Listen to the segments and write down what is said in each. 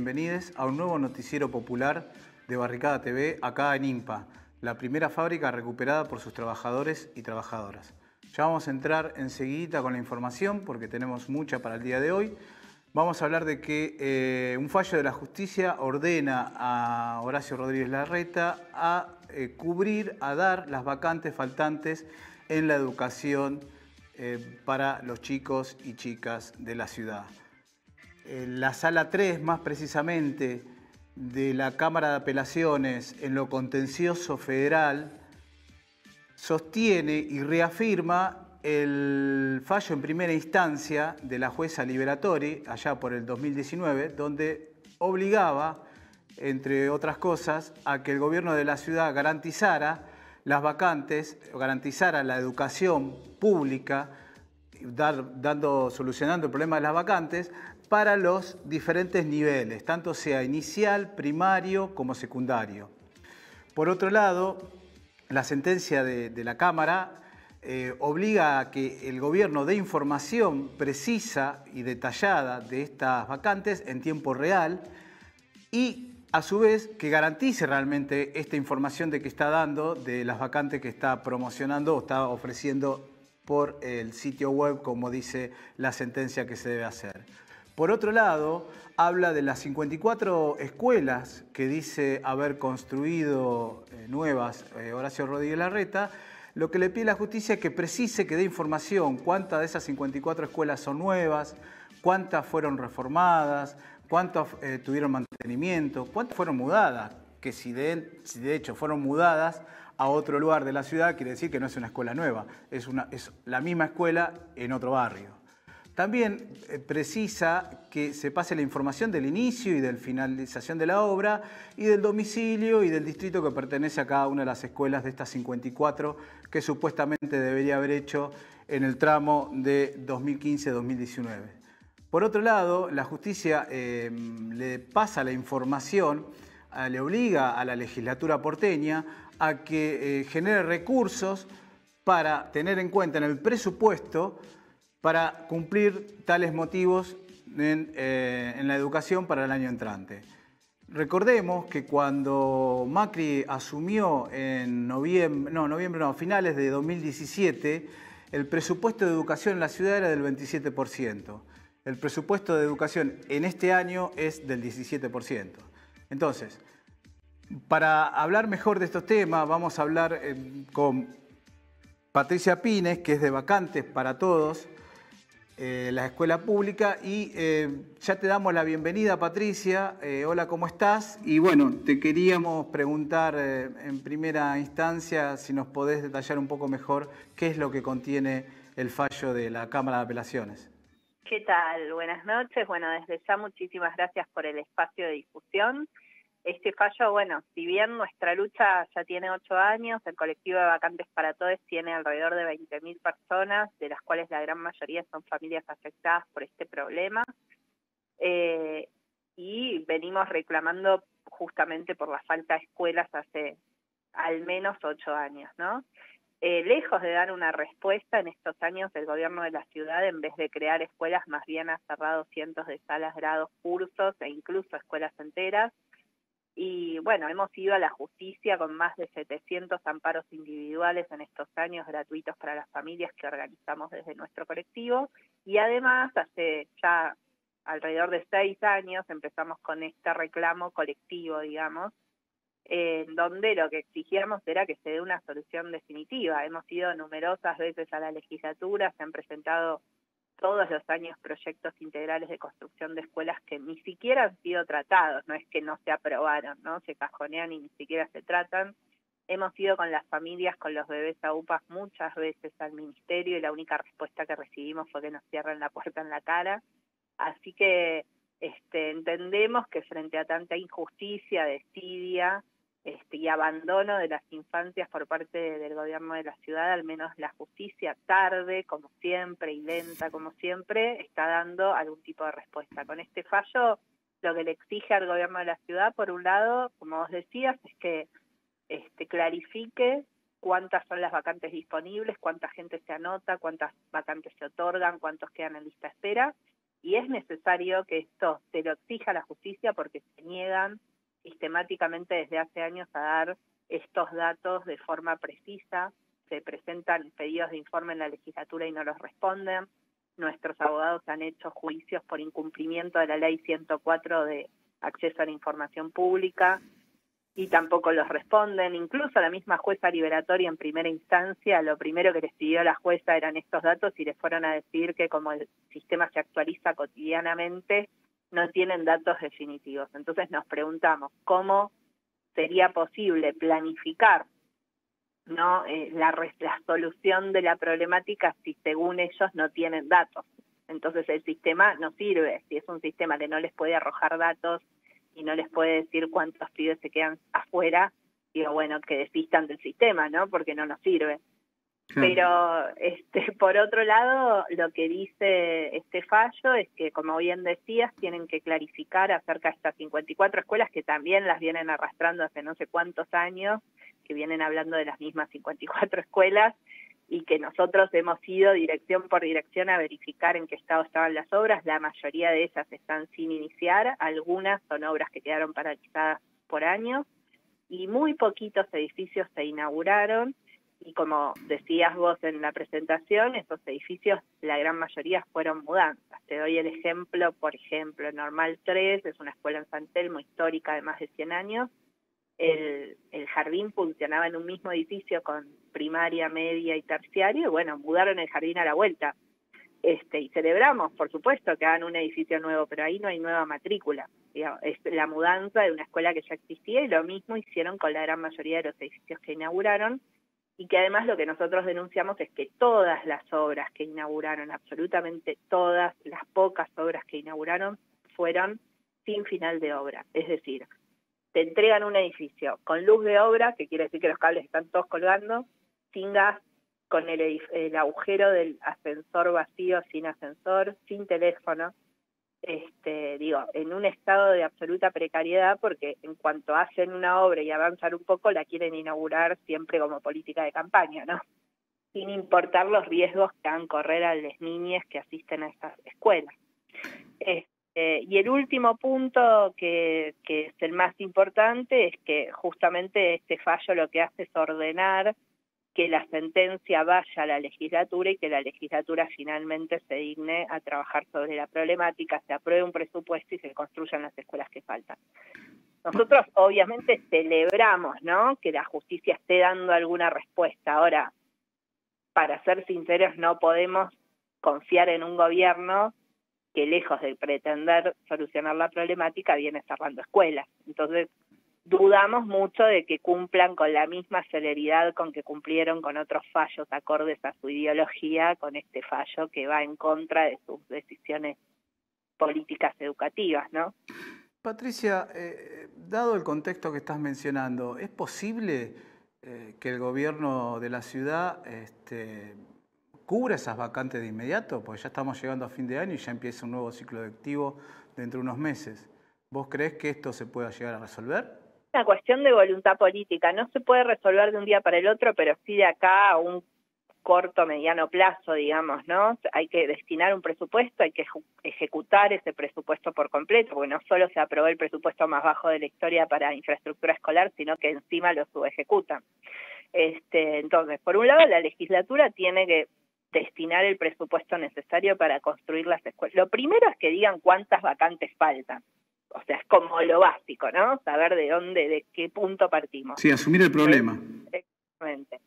bienvenidos a un nuevo noticiero popular de Barricada TV acá en INPA, la primera fábrica recuperada por sus trabajadores y trabajadoras. Ya vamos a entrar enseguida con la información porque tenemos mucha para el día de hoy. Vamos a hablar de que un fallo de la justicia ordena a Horacio Rodríguez Larreta a cubrir, a dar las vacantes faltantes en la educación para los chicos y chicas de la ciudad. La sala 3, más precisamente, de la Cámara de Apelaciones en lo contencioso federal, sostiene y reafirma el fallo en primera instancia de la jueza Liberatori, allá por el 2019, donde obligaba, entre otras cosas, a que el gobierno de la ciudad garantizara las vacantes, garantizara la educación pública, solucionando el problema de las vacantes, para los diferentes niveles, tanto sea inicial, primario como secundario. Por otro lado, la sentencia de la Cámara obliga a que el gobierno dé información precisa y detallada de estas vacantes en tiempo real y, a su vez, que garantice realmente esta información de que está dando, de las vacantes que está promocionando o está ofreciendo por el sitio web, como dice la sentencia que se debe hacer. Por otro lado, habla de las 54 escuelas que dice haber construido nuevas Horacio Rodríguez Larreta. Lo que le pide la justicia es que precise, que dé información, cuántas de esas 54 escuelas son nuevas, cuántas fueron reformadas, cuántas tuvieron mantenimiento, cuántas fueron mudadas, que si de hecho fueron mudadas a otro lugar de la ciudad, quiere decir que no es una escuela nueva, es la misma escuela en otro barrio. También precisa que se pase la información del inicio y de la finalización de la obra y del domicilio y del distrito que pertenece a cada una de las escuelas de estas 54 que supuestamente debería haber hecho en el tramo de 2015-2019. Por otro lado, la justicia le pasa la información, le obliga a la legislatura porteña a que genere recursos para tener en cuenta en el presupuesto para cumplir tales motivos en la educación para el año entrante. Recordemos que cuando Macri asumió en finales de 2017, el presupuesto de educación en la ciudad era del 27%. El presupuesto de educación en este año es del 17%. Entonces, para hablar mejor de estos temas, vamos a hablar con Patricia Pines, que es de Vacantes para Todos, la escuela pública, y ya te damos la bienvenida, Patricia. Hola, ¿cómo estás? Y bueno, te queríamos preguntar en primera instancia si nos podés detallar un poco mejor qué es lo que contiene el fallo de la Cámara de Apelaciones. ¿Qué tal? Buenas noches. Bueno, desde ya muchísimas gracias por el espacio de difusión. Este fallo, bueno, si bien nuestra lucha ya tiene 8 años, el colectivo de Vacantes para Todos tiene alrededor de 20.000 personas, de las cuales la gran mayoría son familias afectadas por este problema, y venimos reclamando justamente por la falta de escuelas hace al menos 8 años, ¿no? Lejos de dar una respuesta en estos años, el gobierno de la ciudad, en vez de crear escuelas, más bien ha cerrado cientos de salas, grados, cursos e incluso escuelas enteras. Y bueno, hemos ido a la justicia con más de 700 amparos individuales en estos años gratuitos para las familias que organizamos desde nuestro colectivo. Y además, hace ya alrededor de 6 años empezamos con este reclamo colectivo, digamos, donde lo que exigíamos era que se dé una solución definitiva. Hemos ido numerosas veces a la legislatura, se han presentado todos los años proyectos integrales de construcción de escuelas que ni siquiera han sido tratados, no es que no se aprobaron, ¿no? Se cajonean y ni siquiera se tratan. Hemos ido con las familias, con los bebés a UPAs muchas veces al ministerio y la única respuesta que recibimos fue que nos cierran la puerta en la cara. Así que entendemos que frente a tanta injusticia, desidia y abandono de las infancias por parte del gobierno de la ciudad, al menos la justicia tarde, como siempre, y lenta, como siempre, está dando algún tipo de respuesta. Con este fallo, lo que le exige al gobierno de la ciudad, por un lado, como vos decías, es que clarifique cuántas son las vacantes disponibles, cuánta gente se anota, cuántas vacantes se otorgan, cuántos quedan en lista de espera, y es necesario que esto se lo exija a la justicia porque se niegan sistemáticamente desde hace años a dar estos datos de forma precisa. Se presentan pedidos de informe en la legislatura y no los responden. Nuestros abogados han hecho juicios por incumplimiento de la ley 104 de acceso a la información pública y tampoco los responden. Incluso la misma jueza liberatoria en primera instancia, lo primero que les pidió la jueza eran estos datos y les fueron a decir que como el sistema se actualiza cotidianamente, no tienen datos definitivos. Entonces nos preguntamos cómo sería posible planificar, ¿no? La solución de la problemática si según ellos no tienen datos. Entonces el sistema no sirve. Si es un sistema que no les puede arrojar datos y no les puede decir cuántos pibes se quedan afuera, digo, bueno, que desistan del sistema, ¿no? Porque no nos sirve. Claro. Pero por otro lado, lo que dice este fallo es que, como bien decías, tienen que clarificar acerca de estas 54 escuelas que también las vienen arrastrando hace no sé cuántos años, que vienen hablando de las mismas 54 escuelas y que nosotros hemos ido dirección por dirección a verificar en qué estado estaban las obras. La mayoría de ellas están sin iniciar, algunas son obras que quedaron paralizadas por años y muy poquitos edificios se inauguraron. Y como decías vos en la presentación, esos edificios, la gran mayoría fueron mudanzas. Te doy el ejemplo, por ejemplo, Normal 3, es una escuela en San Telmo histórica de más de 100 años. El jardín funcionaba en un mismo edificio con primaria, media y terciario, y bueno, mudaron el jardín a la vuelta. Y celebramos, por supuesto, que hagan un edificio nuevo, pero ahí no hay nueva matrícula. Digamos, es la mudanza de una escuela que ya existía y lo mismo hicieron con la gran mayoría de los edificios que inauguraron. Y que además lo que nosotros denunciamos es que todas las obras que inauguraron, absolutamente todas las pocas obras que inauguraron, fueron sin final de obra. Es decir, te entregan un edificio con luz de obra, que quiere decir que los cables están todos colgando, sin gas, con el agujero del ascensor vacío, sin ascensor, sin teléfono. En un estado de absoluta precariedad, porque en cuanto hacen una obra y avanzan un poco, la quieren inaugurar siempre como política de campaña, ¿no? Sin importar los riesgos que hagan correr a las niñas que asisten a estas escuelas. Y el último punto, que es el más importante, es que justamente este fallo lo que hace es ordenar que la sentencia vaya a la legislatura y que la legislatura finalmente se digne a trabajar sobre la problemática, se apruebe un presupuesto y se construyan las escuelas que faltan. Nosotros obviamente celebramos, ¿no?, que la justicia esté dando alguna respuesta. Ahora, para ser sinceros, no podemos confiar en un gobierno que, lejos de pretender solucionar la problemática, viene cerrando escuelas. Entonces, dudamos mucho de que cumplan con la misma celeridad con que cumplieron con otros fallos acordes a su ideología, con este fallo que va en contra de sus decisiones políticas educativas, ¿no? Patricia, dado el contexto que estás mencionando, ¿es posible que el gobierno de la ciudad cubra esas vacantes de inmediato? Porque ya estamos llegando a fin de año y ya empieza un nuevo ciclo lectivo dentro de unos meses. ¿Vos creés que esto se pueda llegar a resolver? Una cuestión de voluntad política. No se puede resolver de un día para el otro, pero sí de acá a un corto, mediano plazo, digamos, ¿no? Hay que destinar un presupuesto, hay que ejecutar ese presupuesto por completo, porque no solo se aprobó el presupuesto más bajo de la historia para infraestructura escolar, sino que encima lo subejecutan. Entonces, por un lado, la legislatura tiene que destinar el presupuesto necesario para construir las escuelas. Lo primero es que digan cuántas vacantes faltan. O sea, es como lo básico, ¿no? Saber de qué punto partimos. Sí, asumir el problema. Exactamente.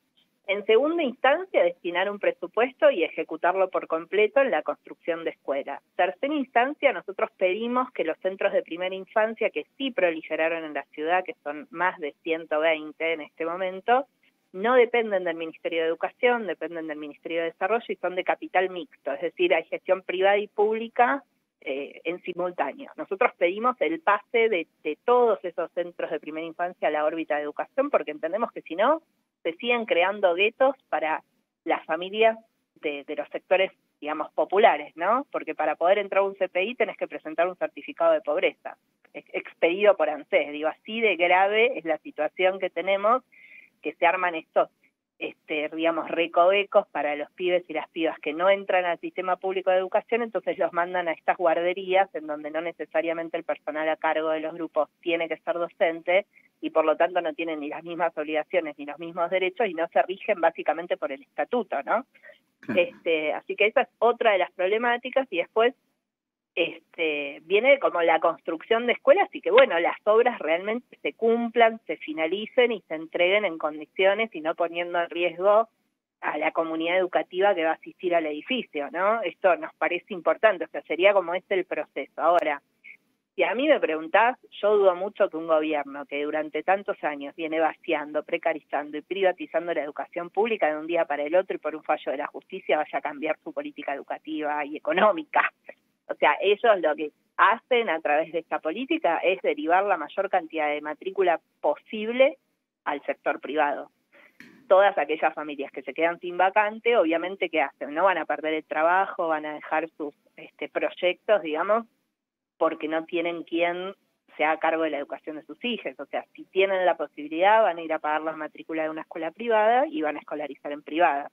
En segunda instancia, destinar un presupuesto y ejecutarlo por completo en la construcción de escuelas. Tercera instancia, nosotros pedimos que los centros de primera infancia, que sí proliferaron en la ciudad, que son más de 120 en este momento, no dependen del Ministerio de Educación, dependen del Ministerio de Desarrollo y son de capital mixto, es decir, hay gestión privada y pública en simultáneo. Nosotros pedimos el pase de todos esos centros de primera infancia a la órbita de educación, porque entendemos que si no, se siguen creando guetos para las familias de los sectores, digamos, populares, ¿no? Porque para poder entrar a un CPI tenés que presentar un certificado de pobreza, expedido por ANSES. Digo, así de grave es la situación que tenemos, que se arman estos digamos, recovecos para los pibes y las pibas que no entran al sistema público de educación, entonces los mandan a estas guarderías en donde no necesariamente el personal a cargo de los grupos tiene que ser docente y por lo tanto no tienen ni las mismas obligaciones ni los mismos derechos y no se rigen básicamente por el estatuto, ¿no? Así que esa es otra de las problemáticas y después viene como la construcción de escuelas y que, bueno, las obras realmente se cumplan, se finalicen y se entreguen en condiciones y no poniendo en riesgo a la comunidad educativa que va a asistir al edificio, ¿no? Esto nos parece importante, o sea, sería como el proceso. Ahora, si a mí me preguntás, yo dudo mucho que un gobierno que durante tantos años viene vaciando, precarizando y privatizando la educación pública de un día para el otro y por un fallo de la justicia vaya a cambiar su política educativa y económica. O sea, ellos lo que hacen a través de esta política es derivar la mayor cantidad de matrícula posible al sector privado. Todas aquellas familias que se quedan sin vacante, obviamente, ¿qué hacen? No van a perder el trabajo, van a dejar sus proyectos, digamos, porque no tienen quien se haga cargo de la educación de sus hijos. O sea, si tienen la posibilidad, van a ir a pagar la matrícula de una escuela privada y van a escolarizar en privada.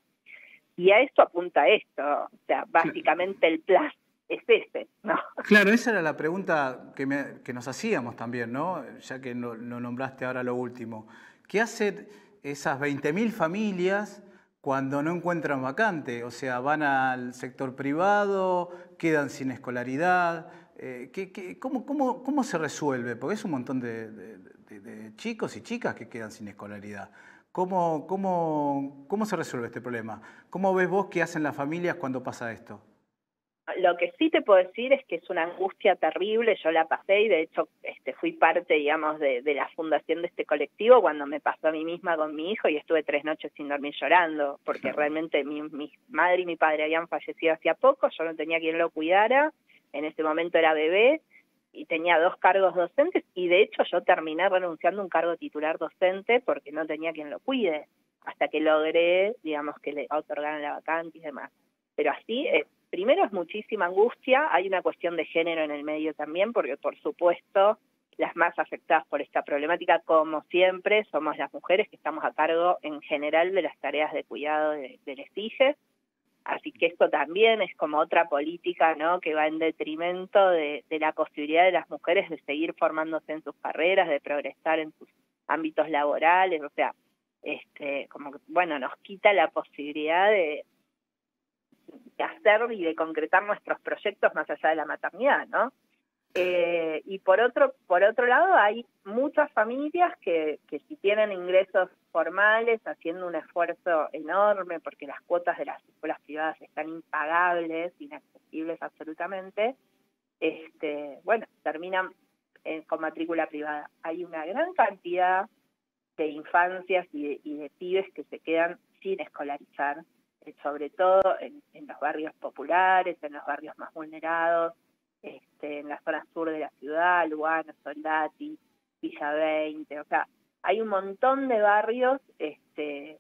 Y a esto apunta esto, o sea, básicamente el plan es ese, ¿no? Claro, esa era la pregunta que nos hacíamos también, ¿no? Ya que no nombraste ahora lo último. ¿Qué hacen esas 20.000 familias cuando no encuentran vacante? O sea, van al sector privado, quedan sin escolaridad. ¿Cómo se resuelve? Porque es un montón de chicos y chicas que quedan sin escolaridad. ¿Cómo se resuelve este problema? ¿Cómo ves vos qué hacen las familias cuando pasa esto? Lo que sí te puedo decir es que es una angustia terrible, yo la pasé y de hecho fui parte, digamos, de la fundación de este colectivo cuando me pasó a mí misma con mi hijo y estuve 3 noches sin dormir llorando, porque realmente mi madre y mi padre habían fallecido hacía poco, yo no tenía quien lo cuidara, en ese momento era bebé y tenía 2 cargos docentes y de hecho yo terminé renunciando a un cargo titular docente porque no tenía quien lo cuide, hasta que logré, digamos, que le otorgaran la vacante y demás. Pero así primero es muchísima angustia, hay una cuestión de género en el medio también, porque por supuesto las más afectadas por esta problemática, como siempre, somos las mujeres que estamos a cargo en general de las tareas de cuidado de los hijos, así que esto también es como otra política, ¿no?, que va en detrimento de la posibilidad de las mujeres de seguir formándose en sus carreras, de progresar en sus ámbitos laborales, o sea, como que, bueno, nos quita la posibilidad de hacer y de concretar nuestros proyectos más allá de la maternidad, ¿no? Y por otro lado hay muchas familias que si tienen ingresos formales, haciendo un esfuerzo enorme porque las cuotas de las escuelas privadas están impagables, inaccesibles absolutamente, bueno, terminan con matrícula privada. Hay una gran cantidad de infancias y de pibes que se quedan sin escolarizar, sobre todo en los barrios populares, en los barrios más vulnerados, en la zona sur de la ciudad, Lugano, Soldati, Villa 20, o sea, hay un montón de barrios que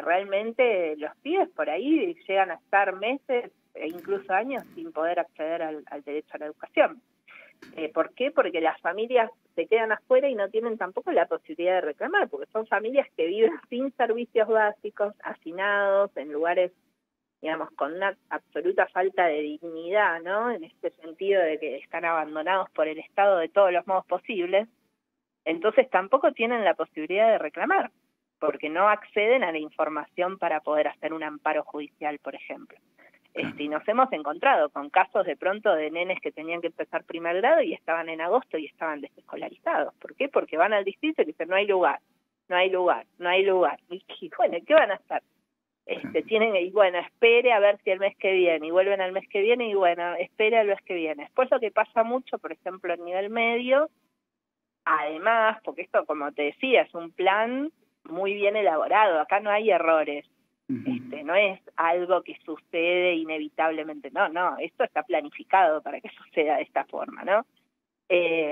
realmente los pibes por ahí llegan a estar meses e incluso años sin poder acceder al derecho a la educación. ¿Por qué? Porque las familias se quedan afuera y no tienen tampoco la posibilidad de reclamar, porque son familias que viven sin servicios básicos, hacinados, en lugares, digamos, con una absoluta falta de dignidad, ¿no? En este sentido de que están abandonados por el Estado de todos los modos posibles, entonces tampoco tienen la posibilidad de reclamar, porque no acceden a la información para poder hacer un amparo judicial, por ejemplo. Y nos hemos encontrado con casos de pronto de nenes que tenían que empezar primer grado y estaban en agosto y estaban desescolarizados. ¿Por qué? Porque van al distrito y dicen no hay lugar, no hay lugar, no hay lugar. Y bueno, ¿qué van a hacer? Y bueno, espere a ver si el mes que viene, y vuelven al mes que viene, y bueno, espere al mes que viene. Después lo que pasa mucho, por ejemplo, a nivel medio, además, porque esto, como te decía, es un plan muy bien elaborado, acá no hay errores. No es algo que sucede inevitablemente, no, esto está planificado para que suceda de esta forma, ¿no?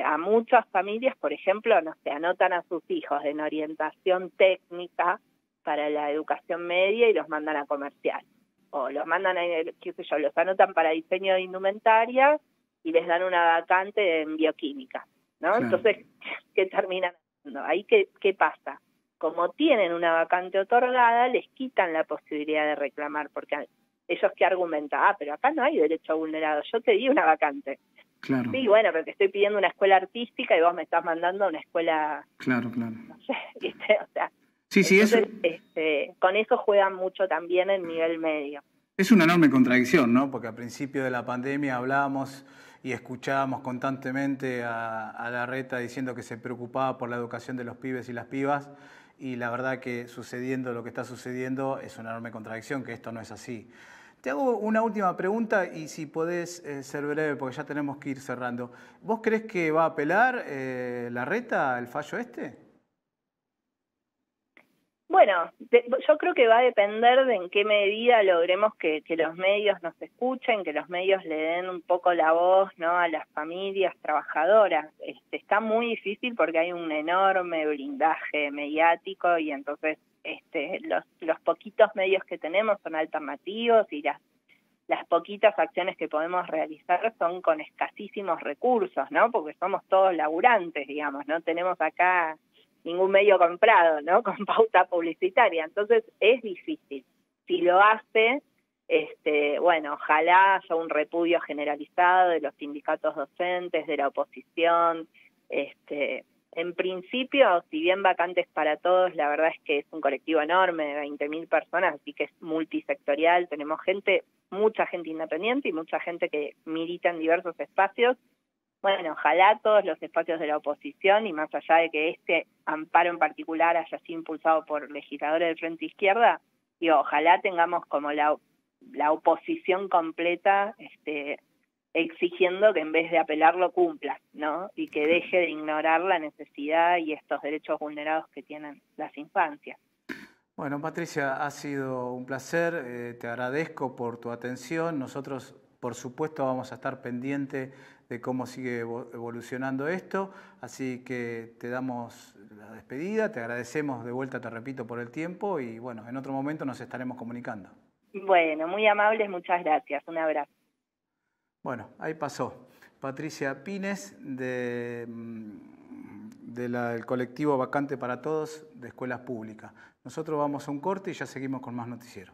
A muchas familias, por ejemplo, no sé, anotan a sus hijos en orientación técnica para la educación media y los mandan a comercial, o los mandan a, qué sé yo, los anotan para diseño de indumentaria y les dan una vacante en bioquímica, ¿no? Claro. Entonces, ¿qué terminan haciendo? Ahí, ¿qué pasa? como tienen una vacante otorgada, les quitan la posibilidad de reclamar, porque ellos que argumentan, pero acá no hay derecho vulnerado, yo te di una vacante. Claro. Sí, bueno, pero te estoy pidiendo una escuela artística y vos me estás mandando a una escuela... Claro. No sé, ¿viste? O sea, sí, entonces, eso... con eso juegan mucho también el nivel medio. Es una enorme contradicción, ¿no? Porque al principio de la pandemia hablábamos y escuchábamos constantemente a Larreta diciendo que se preocupaba por la educación de los pibes y las pibas, y la verdad que sucediendo lo que está sucediendo es una enorme contradicción, que esto no es así. Te hago una última pregunta y si podés ser breve, porque ya tenemos que ir cerrando. ¿Vos creés que va a apelar Larreta al fallo este? Bueno, yo creo que va a depender de en qué medida logremos que los medios nos escuchen, que los medios le den un poco la voz, ¿no?, a las familias trabajadoras. Está muy difícil porque hay un enorme blindaje mediático y entonces los poquitos medios que tenemos son alternativos y las poquitas acciones que podemos realizar son con escasísimos recursos, ¿no? Porque somos todos laburantes, digamos, no tenemos acá ningún medio comprado, ¿no?, con pauta publicitaria. Entonces es difícil. Si lo hace, bueno, ojalá haya un repudio generalizado de los sindicatos docentes, de la oposición. En principio, si bien Vacantes para Todos, la verdad es que es un colectivo enorme de 20.000 personas, así que es multisectorial, tenemos mucha gente independiente y mucha gente que milita en diversos espacios. Bueno, ojalá todos los espacios de la oposición, y más allá de que este amparo en particular haya sido impulsado por legisladores del Frente Izquierda, ojalá tengamos como la oposición completa exigiendo que en vez de apelarlo cumpla, ¿no? Y que deje de ignorar la necesidad y estos derechos vulnerados que tienen las infancias. Bueno, Patricia, ha sido un placer, te agradezco por tu atención. Nosotros, por supuesto, vamos a estar pendientes de cómo sigue evolucionando esto, así que te damos la despedida, te agradecemos de vuelta, te repito, por el tiempo y bueno, en otro momento nos estaremos comunicando. Bueno, muy amables, muchas gracias, un abrazo. Bueno, ahí pasó Patricia Pines del colectivo Vacante para Todos de Escuelas Públicas. Nosotros vamos a un corte y ya seguimos con más noticiero.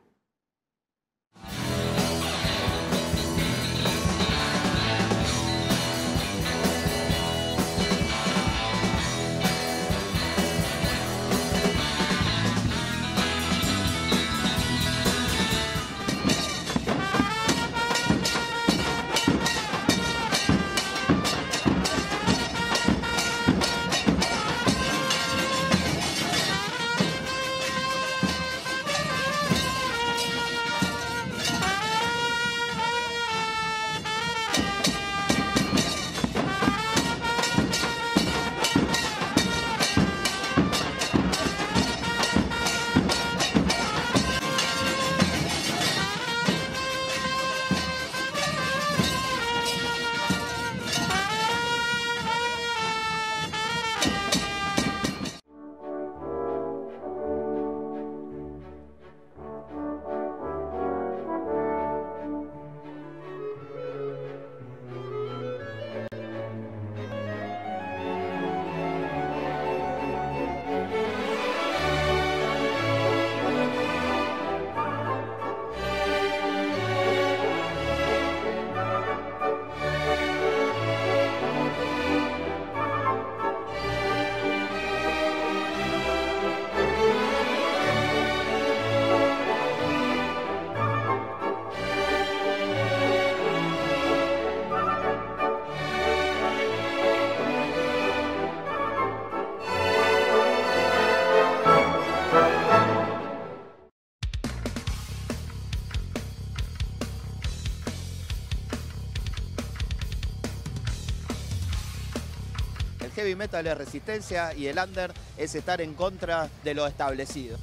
El heavy metal es resistencia y el under es estar en contra de lo establecido.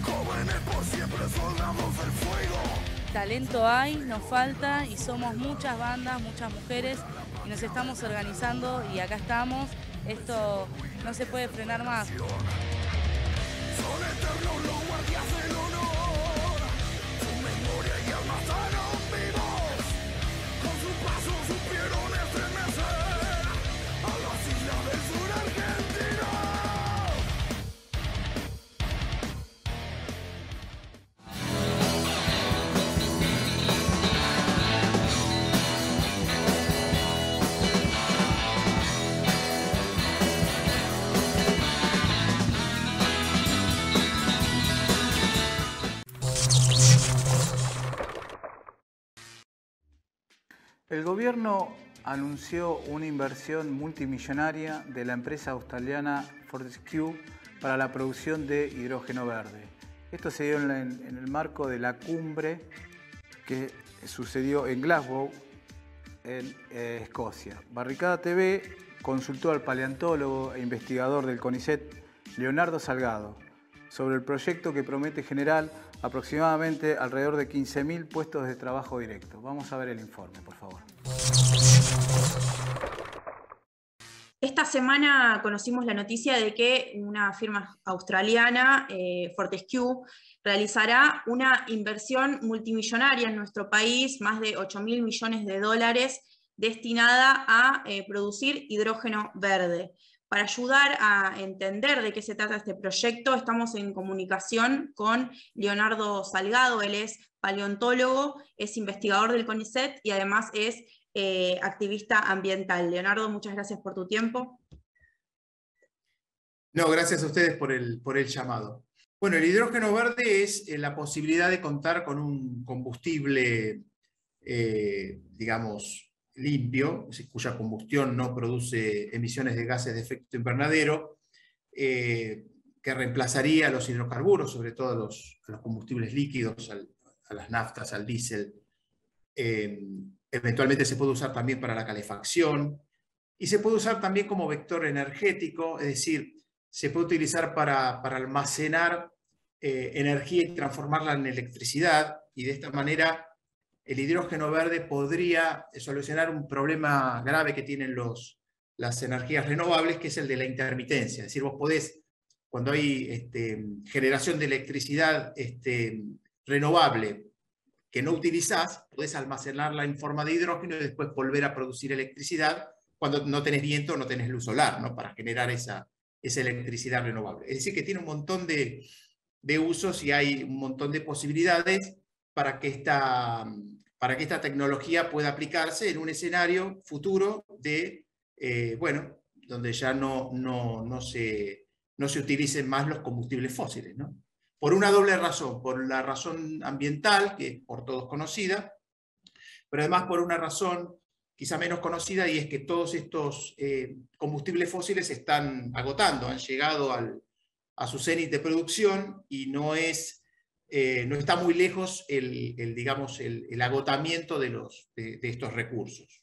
Jóvenes por siempre, soldados del fuego. Talento hay, nos falta y somos muchas bandas, muchas mujeres y nos estamos organizando y acá estamos. Esto no se puede frenar más. El gobierno anunció una inversión multimillonaria de la empresa australiana Fortescue para la producción de hidrógeno verde. Esto se dio en el marco de la cumbre que sucedió en Glasgow, en Escocia. Barricada TV consultó al paleontólogo e investigador del CONICET, Leonardo Salgado, sobre el proyecto que promete generar aproximadamente alrededor de 15.000 puestos de trabajo directo. Vamos a ver el informe, por favor. Esta semana conocimos la noticia de que una firma australiana, Fortescue, realizará una inversión multimillonaria en nuestro país, más de 8.000 millones de dólares, destinada a producir hidrógeno verde. Para ayudar a entender de qué se trata este proyecto, estamos en comunicación con Leonardo Salgado. Él es paleontólogo, es investigador del CONICET y además es activista ambiental. Leonardo, muchas gracias por tu tiempo. No, gracias a ustedes por el llamado. Bueno, el hidrógeno verde es la posibilidad de contar con un combustible, digamos, limpio, cuya combustión no produce emisiones de gases de efecto invernadero, que reemplazaría a los hidrocarburos, sobre todo a los combustibles líquidos, a las naftas, al diésel. Eventualmente se puede usar también para la calefacción y se puede usar también como vector energético, es decir, se puede utilizar para almacenar energía y transformarla en electricidad, y de esta manera el hidrógeno verde podría solucionar un problema grave que tienen las energías renovables, que es el de la intermitencia. Es decir, vos podés, cuando hay generación de electricidad renovable que no utilizás, podés almacenarla en forma de hidrógeno y después volver a producir electricidad cuando no tenés viento o no tenés luz solar, ¿no? Para generar esa electricidad renovable. Es decir, que tiene un montón de usos y hay un montón de posibilidades para que esta tecnología pueda aplicarse en un escenario futuro bueno, donde ya no se utilicen más los combustibles fósiles, ¿no? Por una doble razón, por la razón ambiental, que es por todos conocida, pero además por una razón quizá menos conocida, y es que todos estos combustibles fósiles se están agotando, han llegado a su cenit de producción y no está muy lejos el agotamiento de estos recursos.